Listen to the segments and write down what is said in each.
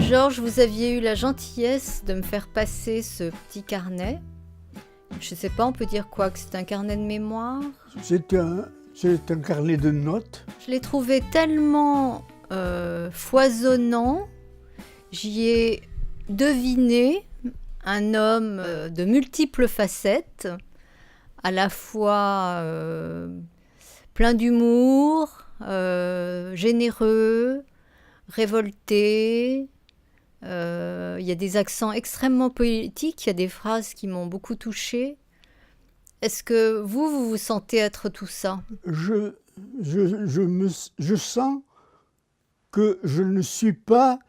Georges, vous aviez eu la gentillesse de me faire passer ce petit carnet. Je ne sais pas, on peut dire quoi? Que c'est un carnet de mémoire? C'est un carnet de notes. Je l'ai trouvé tellement foisonnant. J'y ai deviné un homme de multiples facettes, à la fois plein d'humour, généreux, révolté. Il y a des accents extrêmement poétiques, il y a des phrases qui m'ont beaucoup touchée. Est-ce que vous vous sentez être tout ça? Je sens que je ne suis pas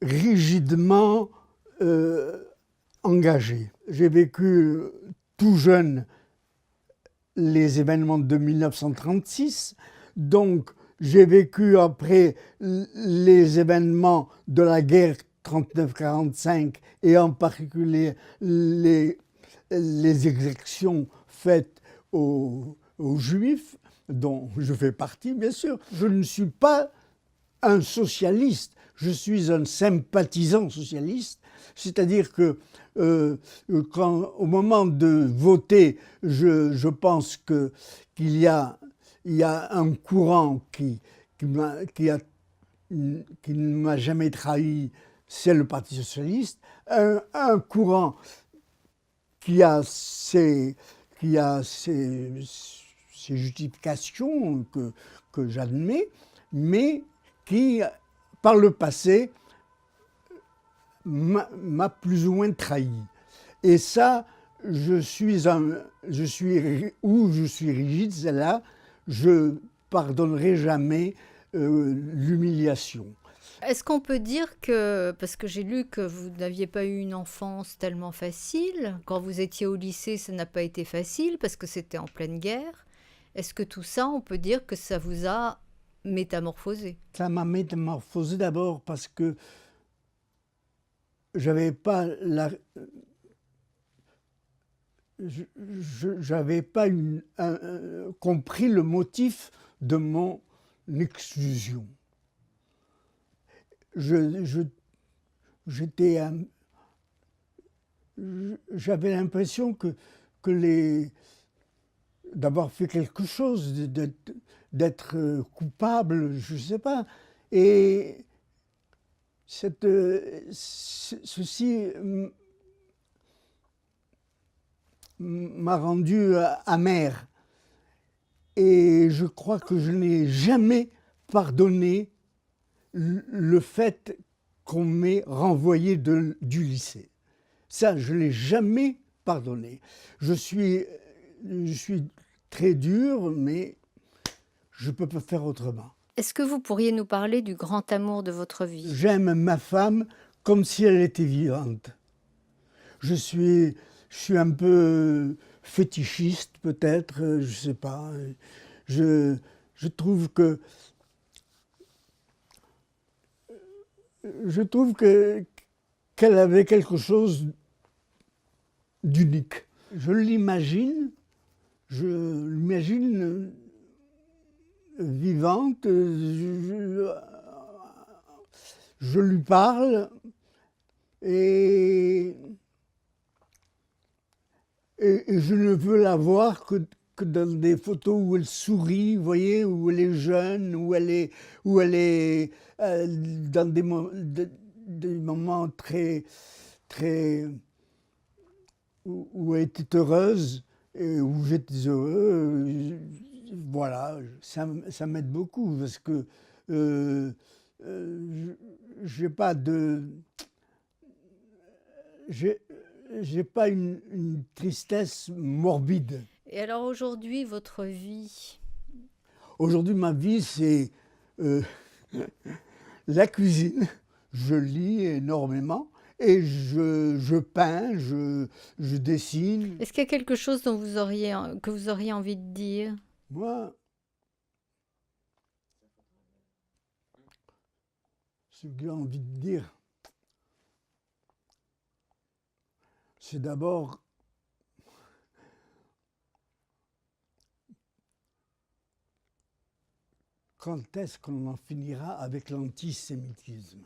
rigidement engagé. J'ai vécu tout jeune les événements de 1936, donc j'ai vécu après les événements de la guerre 39-45 et en particulier les exactions faites aux Juifs, dont je fais partie bien sûr. Je ne suis pas un socialiste, je suis un sympathisant socialiste, c'est-à-dire que au moment de voter, je pense qu'il y a un courant qui ne m'a jamais trahi, c'est le Parti socialiste, un courant qui a ses justifications que j'admets, mais qui, par le passé, m'a plus ou moins trahi. Et ça, je suis rigide, c'est là, je pardonnerai jamais l'humiliation. Est-ce qu'on peut dire que, parce que j'ai lu que vous n'aviez pas eu une enfance tellement facile, quand vous étiez au lycée, ça n'a pas été facile parce que c'était en pleine guerre. Est-ce que tout ça, on peut dire que ça vous a métamorphosé? Ça m'a métamorphosé d'abord parce que j'avais pas compris le motif de mon exclusion. J'avais l'impression d'avoir fait quelque chose, d'être coupable, je ne sais pas. Et ceci m'a rendu amer. Et je crois que je n'ai jamais pardonné le fait qu'on m'ait renvoyé du lycée. Ça, je ne l'ai jamais pardonné. Je suis très dur, mais je ne peux pas faire autrement. Est-ce que vous pourriez nous parler du grand amour de votre vie? J'aime ma femme comme si elle était vivante. Je suis un peu fétichiste peut-être, je ne sais pas. Je trouve qu'elle avait quelque chose d'unique. Je l'imagine vivante, je lui parle et je ne veux la voir que dans des photos où elle sourit, vous voyez, où elle est jeune, où elle est dans des moments très où elle était heureuse et où j'étais heureux. Voilà, ça m'aide beaucoup parce que j'ai pas une tristesse morbide. Et alors aujourd'hui, votre vie? Aujourd'hui, ma vie, c'est la cuisine. Je lis énormément et je peins, je dessine. Est-ce qu'il y a quelque chose que vous auriez envie de dire? Moi, ce que j'ai envie de dire, c'est d'abord quand est-ce qu'on en finira avec l'antisémitisme?